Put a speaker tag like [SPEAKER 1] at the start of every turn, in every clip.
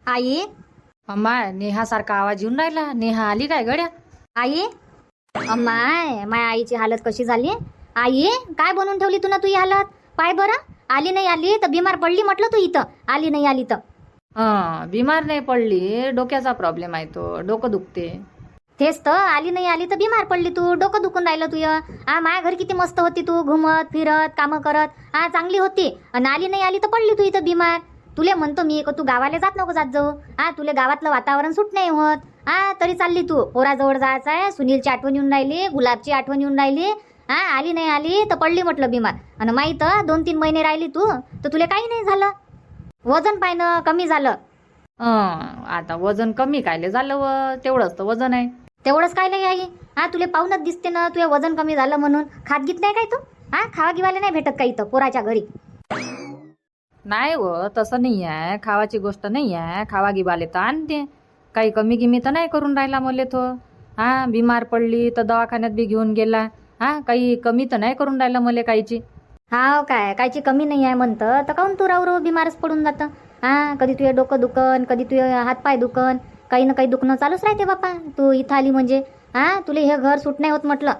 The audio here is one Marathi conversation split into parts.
[SPEAKER 1] आई.
[SPEAKER 2] अम्मा, नेहासारखा आवाज येऊन राहिला. नेहा आली काय गड्या?
[SPEAKER 1] आई. अम्माय, माय आईची हालत कशी झाली. आई, काय बनवून ठेवली तू ना तुझी हालत. पाय बरं, आली नाही आली तर बिमार पडली म्हटलं तू इथं. आली नाही आली तर
[SPEAKER 2] बिमार नाही पडली, डोक्याचा प्रॉब्लेम आहे, तो डोकं दुखते.
[SPEAKER 1] तेच तर, आली नाही आली तर बिमार पडली तू. डोकं दुखून राहिलं तुझं. माझ्या घरी किती मस्त होती तू, घुमत फिरत कामं करत. चांगली होती. आणि आली नाही आली तर पडली तू इथं बिमार. तुले म्हणतो मी तू गावाला जात नको जात जाऊ. तुले गावातलं वातावरण सूट नाही होत. तरी चालली तू. पोराजवळ जायचं आहे. सुनीलची आठवण येऊन राहिली, गुलाबची आठवण येऊन राहिली. आली नाही आली तर पडली म्हटलं बिमार. आणि माहीत 2-3 महिने राहिली तू तर तुला काही नाही झालं. वजन पाहिलं कमी झालं.
[SPEAKER 2] आता वजन कमी कायले झालं व तेवढंच तर वजन आहे.
[SPEAKER 1] तेवढंच काय नाही आई. तुला पाहूनच दिसते ना तुझं वजन कमी झालं म्हणून. खात घेत नाही काय तू. खावा गिवायला नाही भेटत काही तर पोराच्या घरी.
[SPEAKER 2] नाही व तसं नाही आहे, खावाची गोष्ट नाही आहे. खावा गिवाले तर आणते. काही कमी गिमी तर नाही करून राहिला मले तो. बिमार पडली तर दवाखान्यात बी घेऊन गेला. काही कमी तर नाही करून राहिला मले काहीची.
[SPEAKER 1] काय कायची कमी नाही आहे म्हणतं तर काहून तू राव बिमारच पडून जातं. कधी तुझे डोकं दुखन, कधी तुझे हातपाय दुखन, काही ना काही दुखणं चालूच राहते बापा. तू इथं आली म्हणजे तुला हे घर सूट नाही होत म्हटलं.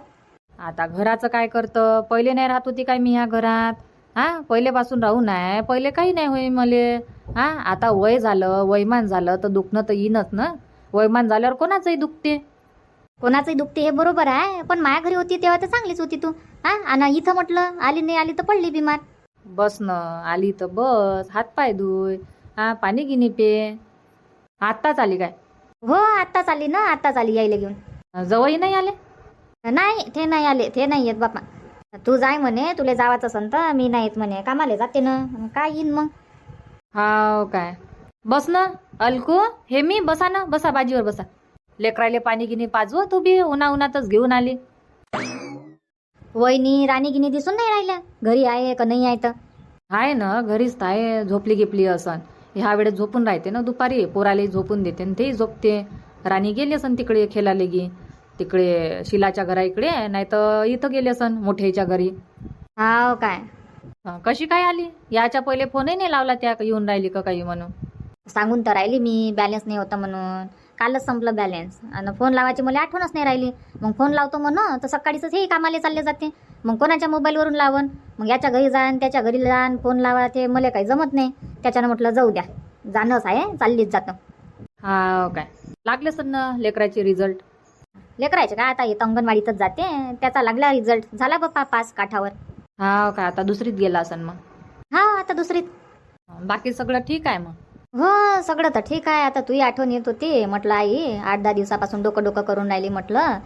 [SPEAKER 2] आता घराचं काय करतं, पहिले नाही राहत होती काय मी ह्या घरात. पहिलेपासून राहू नाही, पहिले काही नाही होई मले. आता वय झालं, वयमान झालं तर दुखणं तर येईनच ना. वयमान झाल्यावर कोणाचंही दुखते.
[SPEAKER 1] कोणाचंही दुखते हे बरोबर आहे, पण माझ्या घरी होती तेव्हा तर चांगलीच होती तू. आणि इथं म्हटलं आली नाही आली तर पडली बिमार.
[SPEAKER 2] बस न, आली तर बस, हातपाय धुय, पाणी गिनी पे. आत्ताच आली काय?
[SPEAKER 1] हो आत्ताच आली ना, आत्ताच आली यायला घेऊन.
[SPEAKER 2] जवळही नाही आले?
[SPEAKER 1] नाही ते नाही आले, ते नाही येत बापा. तू जाय म्हणे, तुला जावाचं असन तर. मी नाही येत म्हणे, कामाला जाते ना. काय येईन मग.
[SPEAKER 2] हाव काय? बस ना अलकू, हे मी बसा ना, बसा बाजीवर बसा. लेकराले पाणी गिनी पाजव, तू बी उन्हातच घेऊन आली.
[SPEAKER 1] वहिनी राणी गिनी दिसून नाही राहिल्या. घरी आहे का नाही आहे तर.
[SPEAKER 2] आहे ना, घरीच तर आहे. झोपली गिपली असन. ह्या वेळेस झोपून राहते ना दुपारी. पोराला झोपून देते आणि तेही झोपते. राणी गेली असन तिकडे खेळायला गी. तिकडे शिलाच्या घरा इकडे, नाही तर इथं गेली असन मोठ्याच्या घरी.
[SPEAKER 1] हाव काय?
[SPEAKER 2] कशी काय आली? याच्या पहिले फोनही नाही लावला त्या येऊन राहिली का काही म्हणून.
[SPEAKER 1] सांगून तर राहिली मी, बॅलन्स नाही होता म्हणून. कालच संपलं बॅलन्स. आणि फोन लावायची मला आठवणच नाही राहिली. मग फोन लावतो म्हणून तर सकाळीच हे कामाला चालले जाते. मग कोणाच्या मोबाईलवरून लावन. मग याच्या घरी जाण, त्याच्या घरी जाण, फोन लावा, ते मला काही जमत नाही. त्याच्यानं म्हटलं जाऊ द्या, जाणंच आहे, चाललीच जातं.
[SPEAKER 2] हा काय? लागले सर ना लेकराचे रिझल्ट?
[SPEAKER 1] लेकरायचे का आता येतं अंगणवाडीतच जाते. त्याचा लागला रिझल्ट. झाला बाप्पा पास काठावर.
[SPEAKER 2] हा काय? आता दुसरीत गेला असन मग.
[SPEAKER 1] आता दुसरीत.
[SPEAKER 2] बाकी सगळं ठीक आहे मग?
[SPEAKER 1] हो सगळं तर ठीक आहे. आता तुही आठवण येत होती. म्हटलं आई 8-10 दिवसापासून डोकं डोकं करून राहिली म्हटलं.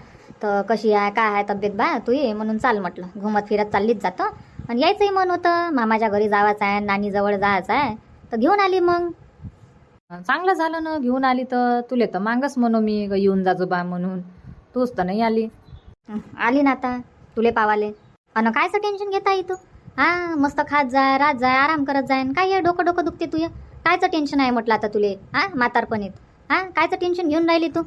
[SPEAKER 1] तर कशी आहे काय आहे तब्येत बा तुही, म्हणून चाल म्हटलं. घुमत फिरत चाललीच जातं. आणि यायचंही मन होतं, मामाच्या घरी जायचं आहे, नानीजवळ जायचं आहे, तर घेऊन आली मग.
[SPEAKER 2] चांगलं झालं ना घेऊन आली तर. तुले तर मागच म्हणू मी येऊन जाजो बा म्हणून. तूच तर नाही आली.
[SPEAKER 1] आली ना आता तुले पावाले. अन कायचं टेन्शन घेता तू. मस्त खात जाय, रात जाय, आराम करत जाय. काय हे डोकं डोकं दुखते तुझे. कायचं टेन्शन आहे म्हटलं आता तुले. म्हातारपणीत कायचं टेन्शन घेऊन राहिली तू.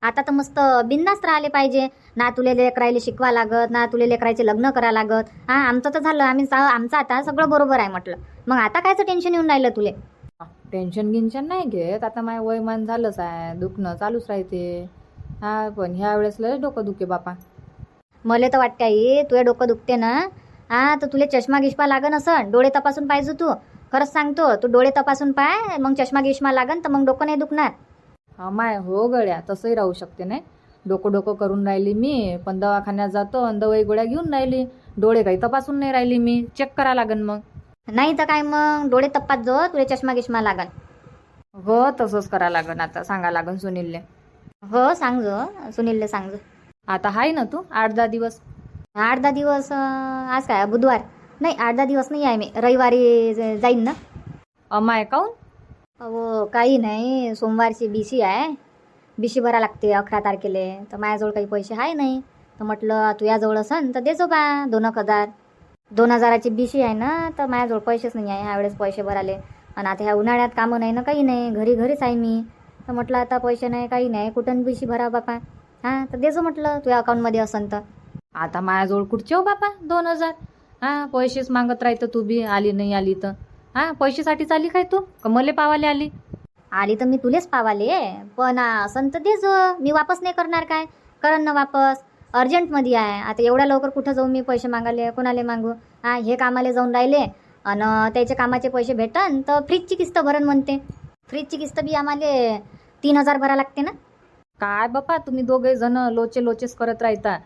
[SPEAKER 1] आता तर मस्त बिंदास्त राहिले पाहिजे ना. तुले लेकरायले शिकवा लागत ना, तुले लेकरायचे लग्न करा लागत. आमचं तर झालं, आमचं आता सगळं बरोबर आहे म्हटलं. मग आता कायचं टेन्शन येऊन राहिलं तुले.
[SPEAKER 2] टेन्शन गिन्शन नाही घेत. आता माझं वयमान झालंच आहे, दुखणं चालूच राहते. पण ह्या वेळेस लय डोकं दुखे बापा.
[SPEAKER 1] मला तर वाटते आई तुझे डोकं दुखते ना. तर तुले चष्मा गिष्मा लागन असं. डोळे तपासून पाहिजे तू. खरंच सांगतो, तू डोळे तपासून पाय, मग चष्मा गिष्मा लागन तर मग डोकं नाही दुखणार.
[SPEAKER 2] माय हो गड्या, तसंही राहू शकते नाही. डोकं डोकं करून राहिली मी, पण दवाखान्यात जातो आणि दवाई गोळ्या घेऊन राहिली. डोळे काही तपासून नाही राहिली मी. चेक करा लागन मग.
[SPEAKER 1] नाही तर काय मग डोळे तपास जो, तुले चष्मा गिष्मा लागन.
[SPEAKER 2] हो तसंच करा लागन. आता सांगा लागन सुनीलले.
[SPEAKER 1] हो सांगजो, सुनीलले सांगजो.
[SPEAKER 2] आता हाय ना तू 8-10 दिवस?
[SPEAKER 1] 8-10 दिवस. आज काय बुधवार. नाही 8-10 दिवस नाही आहे मी. रविवारी जाईन ना.
[SPEAKER 2] अमाय काऊन?
[SPEAKER 1] हो काही नाही, सोमवारची बीसी आहे. बीसी भरा लागते 11 तारखेला. तर माझ्याजवळ काही पैसे आहे नाही. तर म्हटलं तुझ्याजवळ असन तर देजो बा 2,000. 2,000ची बीसी आहे ना, तर माझ्याजवळ पैसेच नाही आहे ह्यावेळेस पैसे भराले. आणि आता ह्या उन्हाळ्यात कामं नाही ना, काही नाही, घरीच आहे मी. तर म्हटलं आता पैसे नाही काही नाही, कुठून बीसी भरा बापा. तर देजो म्हटलं तुझ्या अकाउंटमध्ये असन तर.
[SPEAKER 2] आता माझ्याजवळ कुठचे हो बापा 2,000. पैसेच मागत राहतं तू बी. आली नाही आली तर पैशासाठीच आली काय तू, का मले पावाले आली?
[SPEAKER 1] आली तर मी तुलेच पावाले, पण असं तर दे जो, मी वापस नाही करणार काय, करन ना वापस. अर्जंटमध्ये आहे आता, एवढ्या लवकर कुठं जाऊ मी पैसे मागायले, कोणाला मागू? हे कामाला जाऊन राहिले आणि त्याचे कामाचे पैसे भेटन तर फ्रीजची किस्त भरण म्हणते. फ्रीजची किस्त बी आम्हाला 3,000 भरा लागते ना.
[SPEAKER 2] काय बापा, तुम्ही दोघे जण लोचे लोचेच करत राहता.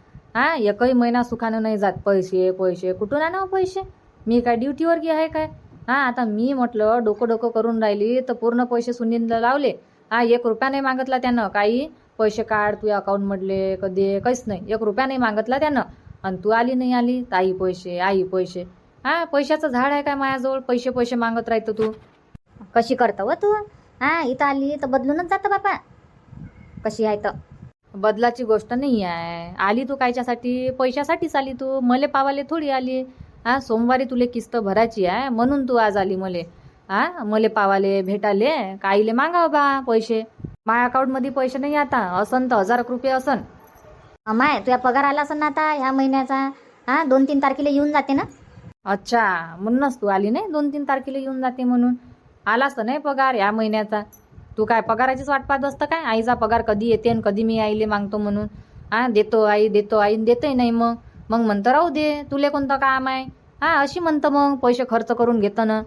[SPEAKER 2] एकही महिना सुखानं नाही जात. पैसे पैसे कुठून आणावं पैसे? मी काय ड्युटीवर गी आहे काय? आता मी म्हटलं डोकं डोकं करून राहिली तर पूर्ण पैसे सुनीलला लावले. 1 रुपया नाही मागितला त्यानं. काही पैसे काढ तुझ्या अकाउंटमधले कधी, काहीच नाही. 1 रुपया नाही मागितला त्यानं. आणि तू आली नाही आली तर आई पैसे आई पैसे. पैशाचं झाड आहे काय माझ्याजवळ? पैसे पैसे मागत राहतो तू.
[SPEAKER 1] कशी करतो व तू? इथं आली तर बदलूनच जातं बापा. कशी आहे तर
[SPEAKER 2] बदलाची गोष्ट नाही आहे. आली तू कायच्यासाठी? पैशासाठीच आली तू. मले पावाले थोडी आली. सोमवारी तुले किस्त भरायची आहे म्हणून तू आज आली मले. मले पावाले भेटाले काहीले मागाव बा पैसे. माझ्या अकाउंटमध्ये पैसे नाही आता. असन तर 1,000 रुपये असन.
[SPEAKER 1] अमाय तुझ्या पगार आला असन ना आता ह्या महिन्याचा. 2-3 तारखेला येऊन जाते ना.
[SPEAKER 2] अच्छा, म्हणूनच तू आली नाही. 2-3 तारखेला येऊन जाते म्हणून. आलाच तर नाही पगार या महिन्याचा. तू काय पगाराचीच वाट पाहत असतं काय? आईचा पगार कधी येते आणि कधी मी आईले मागतो म्हणून. देतो आई देतही नाही. मग म्हणतं राहू दे, तुले कोणतं काम आहे? अशी म्हणतं मग पैसे खर्च करून घेतं ना.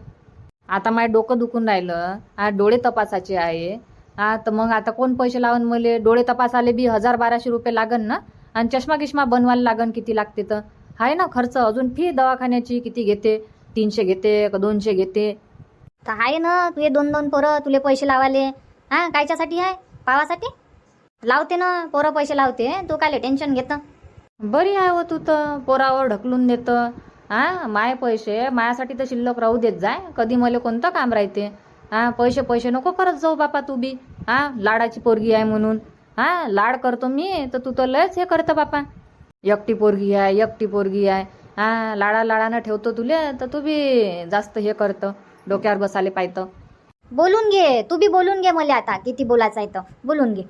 [SPEAKER 2] आता माझं डोकं दुखून राहिलं. डोळे तपासायचे आहे. तर मग आता कोण पैसे लावून मले? डोळे तपासाले बी 1,000-1,200 रुपये लागन ना. आणि चष्मा गिष्मा बनवायला लागन किती लागते तर आहे ना खर्च. अजून फी दवाखान्याची किती घेते? 300 घेते का 200 घेते?
[SPEAKER 1] तर आहे ना तुझे 2-2 पोरं तुले पैसे लावाले. कायच्यासाठी आहे? पावासाठी लावते ना पोरं पैसे लावते. तू काय टेन्शन घेतं?
[SPEAKER 2] बरी आहे हो तू तर. पोरावर ढकलून देतं. माय पैसे मायासाठी तर शिल्लक राहू देत जाय. कधी मला कोणतं काम राहते? पैसे पैसे नको करत जाऊ बापा तू बी. लाडाची पोरगी आहे म्हणून. लाड करतो मी तर तू तर लयच हे करतं बापा. एकटी पोरगी आहे. लाडानं ठेवतो तुले तर तू बी जास्त हे करतं. डोक्यावर बसाले पाहतं.
[SPEAKER 1] बोलून घे तू बी, बोलून घे. मला आता किती बोलायचं आहे तर बोलून घे.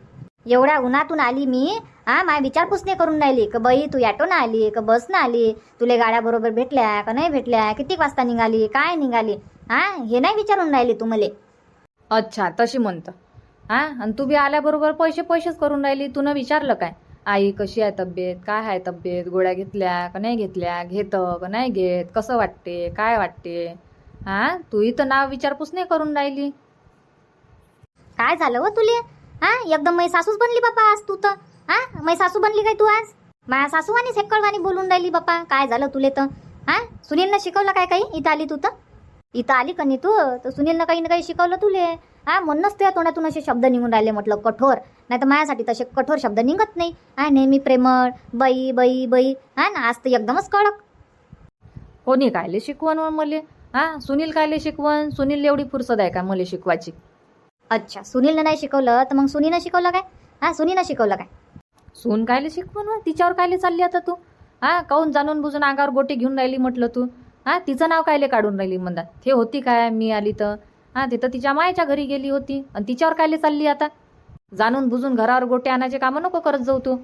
[SPEAKER 1] एवढ्या उन्हातून आली मी. माय विचारपूस नाही करून राहिली का बाई तू ॲटोनं आली का बसनं आली? तुले गाड्या बरोबर भेटल्या का नाही भेटल्या? किती वाजता निघाली? काय निघाली? हे नाही विचारून राहिली तू मले.
[SPEAKER 2] अच्छा, तशी म्हणतं. आणि तू बी आल्याबरोबर पैसे पैसेच करून राहिली. तू न विचारलं काय? आई कशी आहे तब्येत? काय आहे तब्येत? गोळ्या घेतल्या का नाही घेतल्या? घेतं का नाही घेत? कसं वाटते? काय वाटते? तू इथं नाव विचारपूस नाही करून राहिली.
[SPEAKER 1] काय झालं व तुले? एकदम मै सासूच बनली बापा आज तू तर. मै सासू बनली काय तू आज? माझ्या सासूवानी सेक्कळवानी बोलून राहिली बापा. काय झालं तुले तर? सुनीलनं शिकवलं काय काही? इथं आली तू तर. इथं आली का नाही तू तर सुनीलनं काही ना काही शिकवलं तुले. म्हणूनच तुझ्या तोंडातून असे शब्द निघून राहिले. म्हटलं कठोर. नाही तर माझ्यासाठी तसे कठोर शब्द निघत नाही. नेहमी प्रेमळ बाई बाई बाई. ना आज तर एकदमच कडक.
[SPEAKER 2] कोणी कायले शिकवण मले? सुनील कायले शिकवण? सुनील एवढी फुरसत आहे का मले शिकवायची?
[SPEAKER 1] अच्छा, सुनीलनं नाही शिकवलं तर मग सुनीनं शिकवलं काय? सुनीनं शिकवलं काय?
[SPEAKER 2] सून कायले शिकवण? तिच्यावर कायले चालली आता तू? काहून जाणून बुजून अंगावर गोटी घेऊन राहिली म्हटलं तू? तिचं नाव कायले काढून राहिली म्हणतात? हे होती काय मी आली तर? ते तर तिच्या मायच्या घरी गेली होती आणि तिच्यावर कायले चालली आता? जाणून बुजून घरावर गोटे आणायचे कामं नको करत जाऊ तू.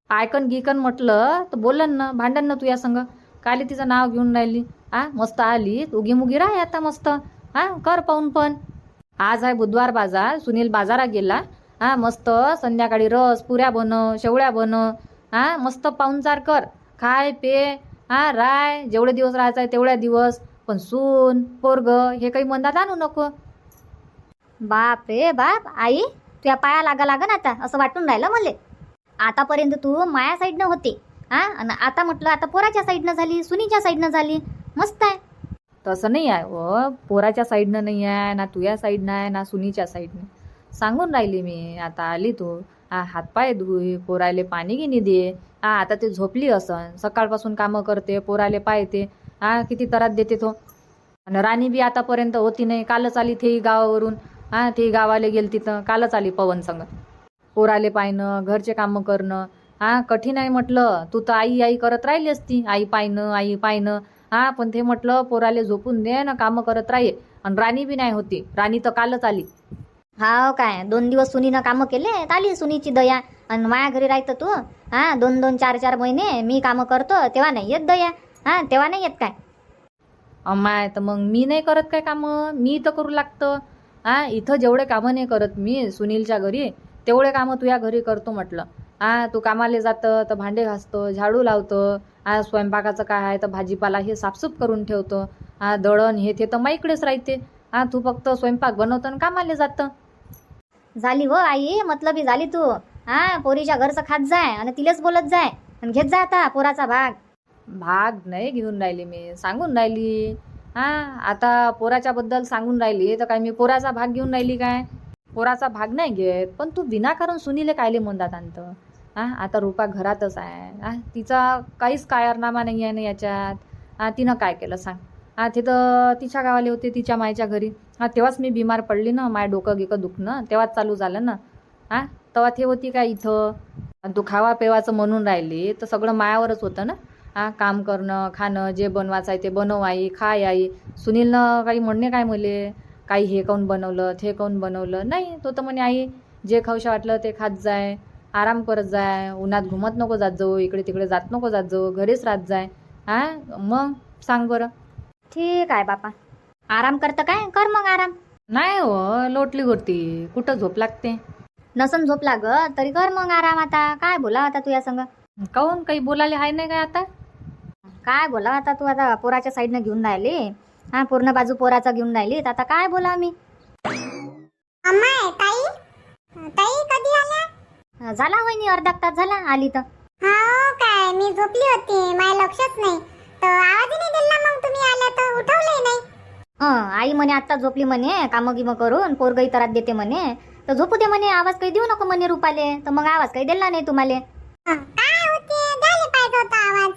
[SPEAKER 2] आयकन गिकन म्हटलं तर बोलन ना, भांडण ना तू या संग. कायले तिचं नाव घेऊन राहिली? मस्त आली उगी मुगी राह आता मस्त. कर पाहून पण. आज आहे बुधवार बाजार. सुनील बाजारात गेला. मस्त संध्याकाळी रस पुऱ्या बनव, शेवळ्या बनव. मस्त पाहुणचार कर. खाय पे. राय जेवढे दिवस राहायचं आहे तेवढ्या दिवस. पण सून पोरग हे काही मंदात आणू नको.
[SPEAKER 1] बाप रे बाप. आई तुझ्या पाया लागा ना आता असं वाटून राहिलं मले. आतापर्यंत तू माया साईडनं होती. आणि आता म्हटलं आता पोराच्या साईडनं झाली, सुनीच्या साईडनं झाली. मस्त आहे.
[SPEAKER 2] तसं नाही आहे व. पोराच्या साईडनं नाही आहे ना, तुझ्या साईडनं आहे ना सुनीच्या साईडनं. सांगून राहिली मी. आता आली तू. हातपाय धुई, पोराले पाणी गिनी दे. आता ते झोपली असन. सकाळपासून कामं करते, पोराले पाहते. किती त्रास देते तो. आणि राणी बी आतापर्यंत होती नाही. कालच आली ते गावावरून. ते गावाला गेली तिथं. कालच आली पवन संग. पोराले पाहणं, घरचे कामं करणं कठीण आहे म्हटलं. तू तर आई आई करत राहिली असती. आई पाहणं. पण ते म्हटलं पोराले झोपून दे ना, कामं करत राही. आणि राणी बी नाही होती. राणी तर कालच आली.
[SPEAKER 1] हाव काय 2 दिवस सुनीनं कामं केले आली सुनीची दया. आणि माझ्या घरी राहतं तू. 2-2, 4-4 महिने मी कामं करतो तेव्हा नाही येत दया. तेव्हा नाही येत काय?
[SPEAKER 2] अम्माय तर मग मी नाही करत काय कामं? मी तर करू लागतं. इथं जेवढे कामं नाही करत मी सुनीलच्या घरी तेवढे कामं तुझ्या घरी करतो म्हटलं. तू कामाला जातं तर भांडे घासतो, झाडू लावतो, स्वयंपाकाचं काय आहे तर भाजीपाला हे साफसूफ करून ठेवतो. दळण हे ते तर माईकडेच राहते. तू फक्त स्वयंपाक बनवतं आणि कामाला जातं.
[SPEAKER 1] झाली हो आई, मतलबी झाली तू. पोरीच्या घरचं खात जाय आणि तिलेच बोलत जाय आणि घेत जा आता पोराचा भाग.
[SPEAKER 2] भाग नाही घेऊन राहिली मी, सांगून राहिली. आता पोराच्या बद्दल सांगून राहिली तर काय मी पोराचा भाग घेऊन राहिली काय? पोराचा भाग नाही घेत, पण तू विनाकारण सुनीले कायले म्हणतात आणतं. आता रुपा घरातच आहे. तिचा काहीच कारनामा नाही आहे ना याच्यात. तिनं काय केलं सांग? ते तर तिच्या गावाले होते तिच्या मायच्या घरी. तेव्हाच मी बिमार पडली ना, माय डोकं गिकं दुखणं तेव्हाच चालू झालं ना. तेव्हा ते होती काय इथं? आणि तू खावा पेवाचं म्हणून राहिली तर सगळं मायावरच होतं ना. काम करणं, खाणं, जे बनवायचं आहे ते बनव आई, खाय आई. सुनीलनं काही म्हणणे काय मले? काही हे काऊन बनवलं, ते काऊन बनवलं? नाही, तो तर म्हणे आई जे खाऊशा वाटलं ते खात जाय, आराम करत जाय, उन्हात घुमत नको जात जाऊ, इकडे तिकडे जात नको जात जाऊ, घरीच राहत जाय. मग सांग बरं.
[SPEAKER 1] ठीक आहे बापा, आराम करतं काय? कर मग आराम.
[SPEAKER 2] नाही हो, लोटली होती कुठं झोप लागते.
[SPEAKER 1] नसन झोप लागत तरी कर मग आराम. आता काय बोला आता तू या संग?
[SPEAKER 2] काऊन काही बोलायला हाय नाही काय आता?
[SPEAKER 1] काय बोला आता तू? आता पोराच्या साईडनं घेऊन राहिली. पूर्ण बाजू पोराचा घेऊन राहिली तर आता काय बोला मी?
[SPEAKER 3] ताई ताई कधी आल्या?
[SPEAKER 1] झाला वहिनी, अर्धा तास झाला आली तर.
[SPEAKER 3] हो काय, मी झोपली होती, माझ्या लक्षच नाही तर आवाज नाही दिला. मग तुम्ही आल्या तर उठवलंही नाही.
[SPEAKER 1] आई म्हणे आता झोपली म्हणे, कामं गिमं करून पोरगही तरात देते म्हणे, तर झोपू दे म्हणे, आवाज काही देऊ नको म्हणे रुपाले. तर मग आवाज काही दिला नाही तुम्हाला.
[SPEAKER 3] काय होते, द्यायला पाहिजे होता आवाज.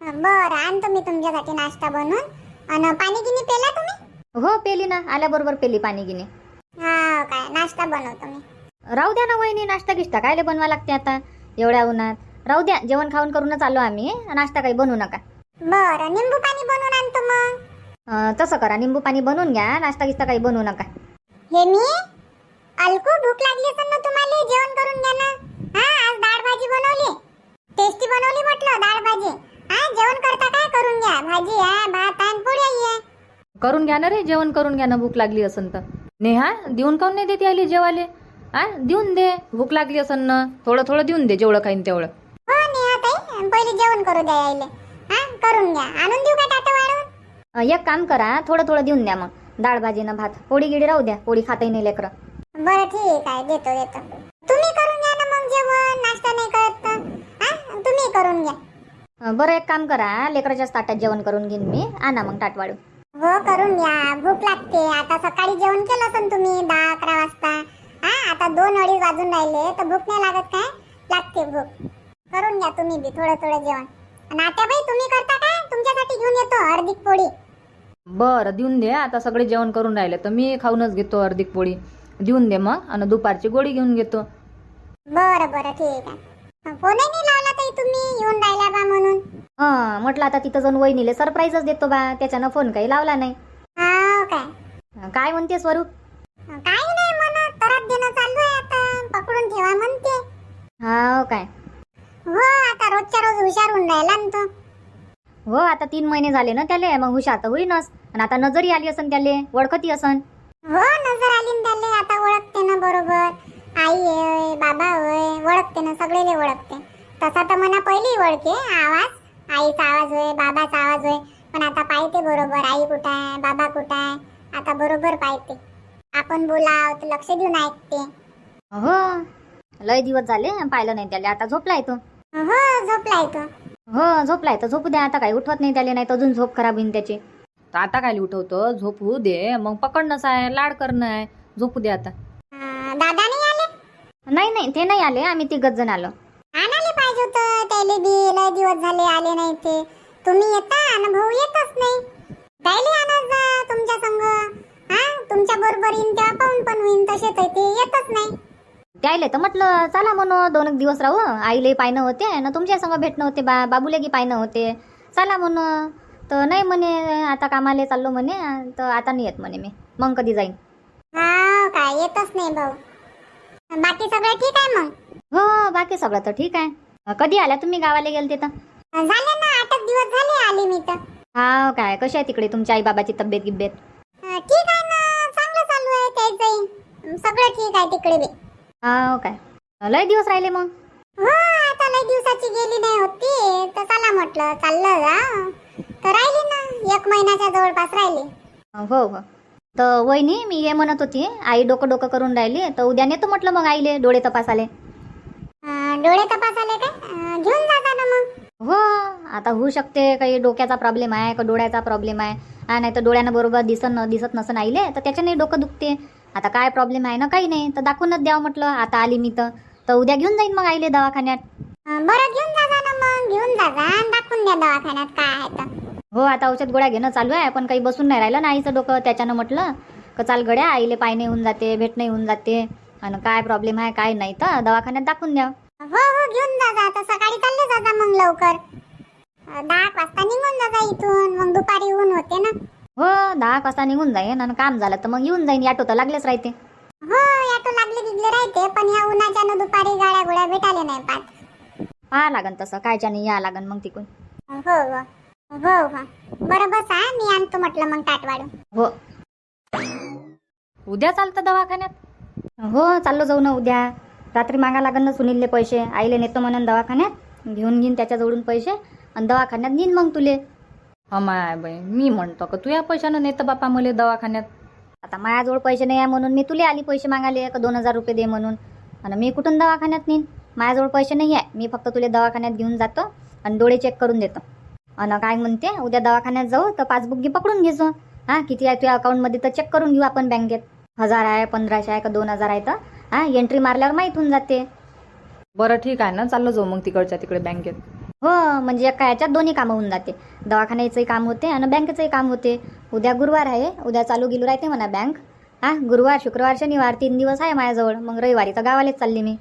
[SPEAKER 3] बरं, आणतो मी तुमच्यासाठी नाश्ता बनवून. आणि पाणी गिनी पेला तुम्ही?
[SPEAKER 1] हो पेली ना, आल्याबरोबर पेली पाणी गिनी.
[SPEAKER 3] हा काय, नाश्ता बनवतो मी.
[SPEAKER 1] राहू द्या ना वहिनी, नाश्ता गिष्टा कायले बनवा लागते आता एवढ्या उन्हात? राहू द्या, जेवण खाऊन करूनच आलो आम्ही, नाश्ता काही बनवू नका.
[SPEAKER 3] बरं, निंबू पाणी बनवून आणतो मग.
[SPEAKER 1] तसं करा, निंबू पाणी बनवून घ्या, नाश्ता गिस्ता काही बनवू नका.
[SPEAKER 3] हे मी अलकू, भूक लागली असेल ना तुम्हाला, जेवण करून घ्या ना. आज डाळ भाजी बनवली, टेस्टी बनवली म्हटलं डाळ भाजी. जेवण करता काय? करून घ्या, भाजी आहे, भात आहे, पोळी आहे.
[SPEAKER 2] करून घ्या ना रे, जेवण करून घ्या ना, भूक लागली असन तर. नेहा देऊन काऊन नाही देते आली जेवाले? देऊन दे, भूक लागली असन ना, थोडं थोडं देऊन दे, जेवढं खाईन तेवढं.
[SPEAKER 3] हो नेहा ताई, पहिले जेवण करू द्या यायले. करून घ्या, आणून देऊ का ताटं वाढून?
[SPEAKER 1] एक काम करा, थोडं थोडं देऊन द्या मग, डाळ भाजीनं भात. पोळी गिडी राहू द्या, पोळी खाताही नाही लेकरं.
[SPEAKER 3] बरं ठीक आहे, देतो देतो. तुम्ही करून घ्या ना मग जेवण, नाश्ता नाही करत तर. तुम्ही करून घ्या.
[SPEAKER 1] बरं एक काम करा, लेकराच्याच ताटात जेवण करून घेईन मी, आणा मग ताट वाढू.
[SPEAKER 3] हो करून घ्या, भूक लागते. आता सकाळी जेवण केलं असेल तुम्ही 10-11 वाजता. आता 2-2:30 वाजून राहिले तर भूक नाही लागत काय? लागते भूक. करून घ्या तुम्ही बी थोडं थोडं जेवण. आणि आत्याबाई तुम्ही करता काय? तुमच्यासाठी घेऊन येतो अर्धिक पोळी.
[SPEAKER 2] बरं देऊन दे, आता सगळे जेवण करून राहिले तर मी खाऊनच घेतो अर्धिक पोळी. देऊन दे मग, आणि दुपारची गोळी घेऊन घेतो.
[SPEAKER 3] बरं बरं ठीक आहे. फोनही नाही लावला ताई तुम्ही, येऊन राहिला बा म्हणून.
[SPEAKER 1] म्हटलं आता तिथं जाऊन वहिनीले सरप्राईजच देतो बा, त्याच्यानं फोन काही लावला नाही.
[SPEAKER 3] हो काय?
[SPEAKER 1] काय म्हणते स्वरूप?
[SPEAKER 3] काही नाही म्हणत, तरात देणं चालू आहे आता, पकडून ठेवा म्हणते.
[SPEAKER 1] हो काय?
[SPEAKER 3] हो, आता रोजच्या रोज हुशार होऊन राहिला ना तो.
[SPEAKER 1] हो, आता 3 महिने झाले ना त्याले, मग हुशार तर होईनच. आणि आता नजरी आली असन त्याले, ओळखती असन.
[SPEAKER 3] हो, नजर आली ना त्याले, आता ओळखते ना बरोबर. आई होय, बाबा होय, ओळखते ना, सगळेले ओळखते. तसा तर मना पहिली ओळखे आवाज, आईचा आवाज होय, बाबाचा आवाज होय. पण आता पाहते बरोबर, आई कुठं आहे, बाबा कुठं आहे, आता बरोबर पाहते. आपण बोलाव तर लक्ष देऊन ऐकते.
[SPEAKER 1] हो, लय दिवस झाले पाहिलं नाही त्याला. आता झोपलाय तो.
[SPEAKER 3] हो, झोपलाय तो.
[SPEAKER 1] हो झोपलाय तर झोपू द्या, आता काही उठवत नाही त्याले, नाही तर अजून झोप खराब होईन त्याची.
[SPEAKER 2] तर आता काय उठवतो, झोपू दे, मग पकडणंच आहे, लाड करणं आहे, झोपू दे आता.
[SPEAKER 3] दादा नाही आले?
[SPEAKER 1] नाही ते नाही आले, आम्ही 3 जण आलो.
[SPEAKER 3] आणायला पाहिजे होतं त्याले बी, लय दिवस झाले आले नाही ते. तुम्ही येता आणि भाऊ येतच नाही. त्याले आणत जा तुमच्या संग. तुमच्या बरोबर येईन तेव्हा पाहून पण होईन, तसे तर ते येतच नाही.
[SPEAKER 1] त्याले तर म्हटलं चला म्हणून 2 दिवस राहू, आईले पायनं होते ना, तुमच्या संग भेटणं होते, बाबूले की पायनं होते, चला म्हणून. तर नाही म्हणे, आता कामाला चाललो म्हणे, तर आता नाही येत म्हणे मी, मग कधी जाईन.
[SPEAKER 3] हा काय, येतच नाही भाऊ. बाकी सगळं ठीक आहे मग?
[SPEAKER 1] हो बाकी सगळं तर ठीक आहे. कधी आल्या तुम्ही गावाला गेलते तर?
[SPEAKER 3] झाले ना, 8 दिवस झाले आले मी तर.
[SPEAKER 1] हा काय, कशी आहे तिकडे तुमच्या आई बाबाची तब्येत गिब्येत?
[SPEAKER 3] ठीक आहे ना, चांगलं चालू आहे. ते सगळं ठीक आहे तिकडे बी.
[SPEAKER 1] हो काय लय दिवस राहिले मग?
[SPEAKER 3] हो आता लय दिवसाची गेली नाही होती तर चला म्हटलं चाललं जा. तर राहिली ना 1 महिन्याच्या जवळपास राहिली.
[SPEAKER 1] हो हो. तर वहिनी मी हे म्हणत होती, आई डोकं डोकं करून राहिली तर उद्या नेतो म्हटलं मग आईले डोळे तपासाले.
[SPEAKER 3] डोळे तपासाले काय घेऊन जाता ना मग.
[SPEAKER 1] हो आता होऊ शकते काही डोक्याचा प्रॉब्लेम आहे का डोळ्याचा प्रॉब्लेम आहे. नाही तर डोळ्यानं बरोबर दिसत नसन आईले तर त्याच्याने डोकं दुखते. आता काय प्रॉब्लेम आहे ना काही नाही तर दाखवूनच द्यावं म्हटलं. आता आली मी तर उद्या घेऊन जाईन मग आईले दवाखान्यात.
[SPEAKER 3] बरं घेऊन जा ना मग. घेऊन जा आणि दाखवून द्या दवाखान्यात काय आहे तर.
[SPEAKER 1] हो आता औषध गोळ्या घेणं चालू आहे पण काही बसून नाही राहिलं ना आईचं डोकं. त्याच्यानं म्हटलं का चाल गड्या आईले पाय नाही होऊन जाते भेट नाही होऊन जाते आणि काय प्रॉब्लेम आहे काय नाही तर दवाखान्यात दाखवून द्या.
[SPEAKER 3] हो हो घेऊन जा आता सकाळी चालले जा मग लवकर. 10 वाजता निघून जा इथून मग दुपारी ऊन होते ना.
[SPEAKER 1] हो 10 वाजता निघून जाईन आणि काम झालं तर मग येऊन जाईन. ऑटो तर लागलेच राहते.
[SPEAKER 3] हो ऑटो लागले बिगले राहते पण ह्या उन्हाच्यानं दुपारी गाड्या गोळ्या भेटायला नाही पाहत.
[SPEAKER 1] पहा लागन तसं कायच्या नाही या लागन मग तिकून.
[SPEAKER 3] हो हो हो हो बरं बसा मी आणतो म्हटलं मग ताट वाढून.
[SPEAKER 1] हो
[SPEAKER 2] उद्या चालतं दवाखान्यात?
[SPEAKER 1] हो चाललो जाऊ ना उद्या. रात्री मागा लागन ना सुनीलले पैसे. आईले नेतो म्हणून दवाखान्यात घेऊन घेईन त्याच्याजवळून पैसे आणि दवाखान्यात नेईन मग तुले.
[SPEAKER 2] माय बाई मी म्हणतो का तू या पैशानं नेतं बापा मले दवाखान्यात.
[SPEAKER 1] आता माझ्याजवळ पैसे नाही आहे म्हणून मी तुले आली पैसे मागाले का 2000 रुपये दे म्हणून. आणि मी कुठून दवाखान्यात नेईन. माझ्याजवळ पैसे नाही आहे. मी फक्त तुले दवाखान्यात घेऊन जातो आणि डोळे चेक करून देतो. आणि काय म्हणते उद्या दवाखान्यात जाऊ तर पासबुक घे पकडून घेजो. किती आहे तुझ्या अकाउंटमध्ये तर चेक करून घेऊ आपण बँकेत. 1000 आहे 1500 आहे का 2000 आहे तर एंट्री मारल्यावर माहीत होऊन जाते.
[SPEAKER 2] बरं ठीक आहे ना चाललो जाऊ मग तिकडच्या तिकडे बँकेत.
[SPEAKER 1] हो म्हणजे एका याच्यात दोन्ही कामं होऊन जाते. दवाखान्याचंही काम होते आणि बँकेचंही काम होते. उद्या गुरुवार आहे. उद्या चालू गिलू राहते म्हणा बँक. गुरुवार शुक्रवार शनिवार 3 दिवस आहे माझ्याजवळ. मग रविवारी तर गावालाच चालली मी.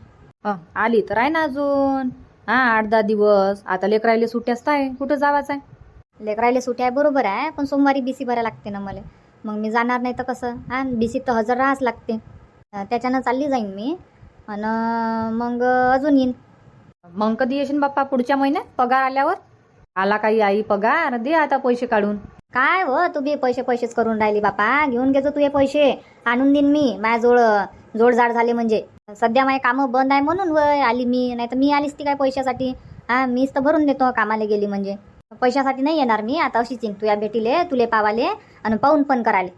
[SPEAKER 2] आली तर आहे ना अजून 8-10 दिवस. आता लेकरायले सुट्याच आहे कुठं जावाच आहे.
[SPEAKER 1] लेकरायला सुट्टी आहे बरोबर आहे पण सोमवारी बीसी भरायला लागते ना मला. मग मी जाणार नाही तर कसं. बीसी तर हजर राहाच लागते. त्याच्यानं चालली जाईन मी आणि मग अजून येईन.
[SPEAKER 2] मग कधी येशील बाप्पा पुढच्या महिन्यात पगार आल्यावर? आला काही आई पगार दे आता पैसे काढून.
[SPEAKER 1] काय हो तू बी पैसेच करून राहिली बापा. घेऊन घेतो तुझे पैसे आणून देईन मी. माझ्याजवळ जोडजाड झाले म्हणजे. सध्या माझे कामं बंद आहे म्हणून वय आली मी. नाही तर मी आलीच ती काय पैशासाठी. मीच तर भरून देतो कामाला गेली म्हणजे. पैशासाठी नाही येणार मी. आता अशीच येईन तुया भेटीले तुले पावाले आणि पाहून पण कराले.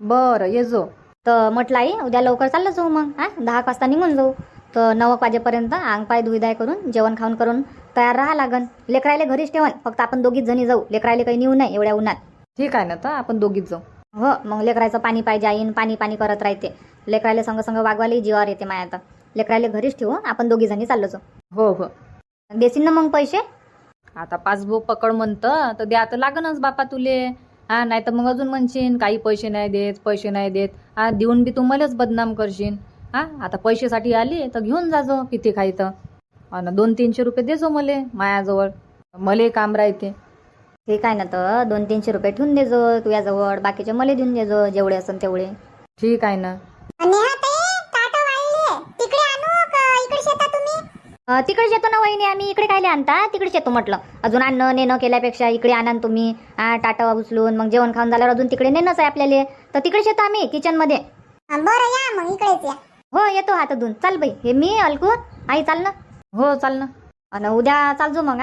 [SPEAKER 2] बरं ये जो.
[SPEAKER 1] तर म्हटलं आई उद्या लवकर चाललं जाऊ मग. 10 वाजता निघून जाऊ तर 9 वाजेपर्यंत अंग पाय धुईदाय करून जेवण खाऊन करून तयार राहा लागन. लेकरायले घरीच ठेवण फक्त आपण दोघीच जणी जाऊ. लेकरायले काही नेऊ नाही एवढ्या उन्हात.
[SPEAKER 2] ठीक आहे ना तर आपण दोघीच जाऊ.
[SPEAKER 1] हो मग लेकरायचं पाणी पाहिजे आईन पाणी करत राहते. लेकरायले संग संग वागवायला जीवावर येते माया. आता लेकरायले घरीच ठेवू आपण दोघी जणी चाललो जाऊ.
[SPEAKER 2] हो हो
[SPEAKER 1] देशील ना मग पैसे?
[SPEAKER 2] आता पासबुक पकड म्हणतं तर द्या तर लागणच बापा तुले. नाही तर मग अजून म्हणशील काही पैसे नाही देत. देऊन बी तू मलाच बदनाम करशील. आता पैशासाठी आली तर घेऊन जाजो किती काही तर. आणि 200-300 रुपये देजो मले मायाजवळ. मले काम राहते.
[SPEAKER 1] ठीक आहे ना तर 200-300 रुपये ठेवून देजो तुझ्याजवळ. बाकीचे मला देऊन देजो जेवढे असेल तेवढे.
[SPEAKER 2] ठीक आहे ना.
[SPEAKER 3] तिकडे आणू का इकडे शेता तुम्ही?
[SPEAKER 1] तिकडेच येतो ना वहिनी आम्ही. इकडे कायले आणता तिकडेच येतो म्हटलं. अजून आणणं नेणं केल्यापेक्षा इकडे आणा तुम्ही. टाटा उचलून मग जेवण खाऊन झाल्यावर अजून तिकडे नेणंच आहे आपल्याला. तर तिकडेच येतो आम्ही किचन मध्ये.
[SPEAKER 3] बरं या मग इकडेच या.
[SPEAKER 1] हो येतो हात धुवून. चाल बाई हे मी अलकू आई चाल ना.
[SPEAKER 2] हो चाल ना.
[SPEAKER 1] आणि उद्या चालजो मग.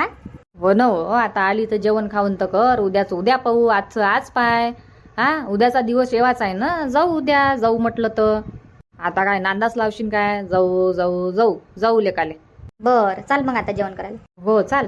[SPEAKER 2] हो ना हो आता आली तर जेवण खाऊन तर कर. उद्याच उद्या पाहू आजचं आज पाय. उद्याचा दिवस येवाच आहे ना. जाऊ उद्या जाऊ म्हटलं तर. आता काय नांदाच लावशील काय. जाऊ जाऊ जाऊ जाऊ लेकाले.
[SPEAKER 1] बरं चाल मग आता जेवण करायला.
[SPEAKER 2] हो चाल.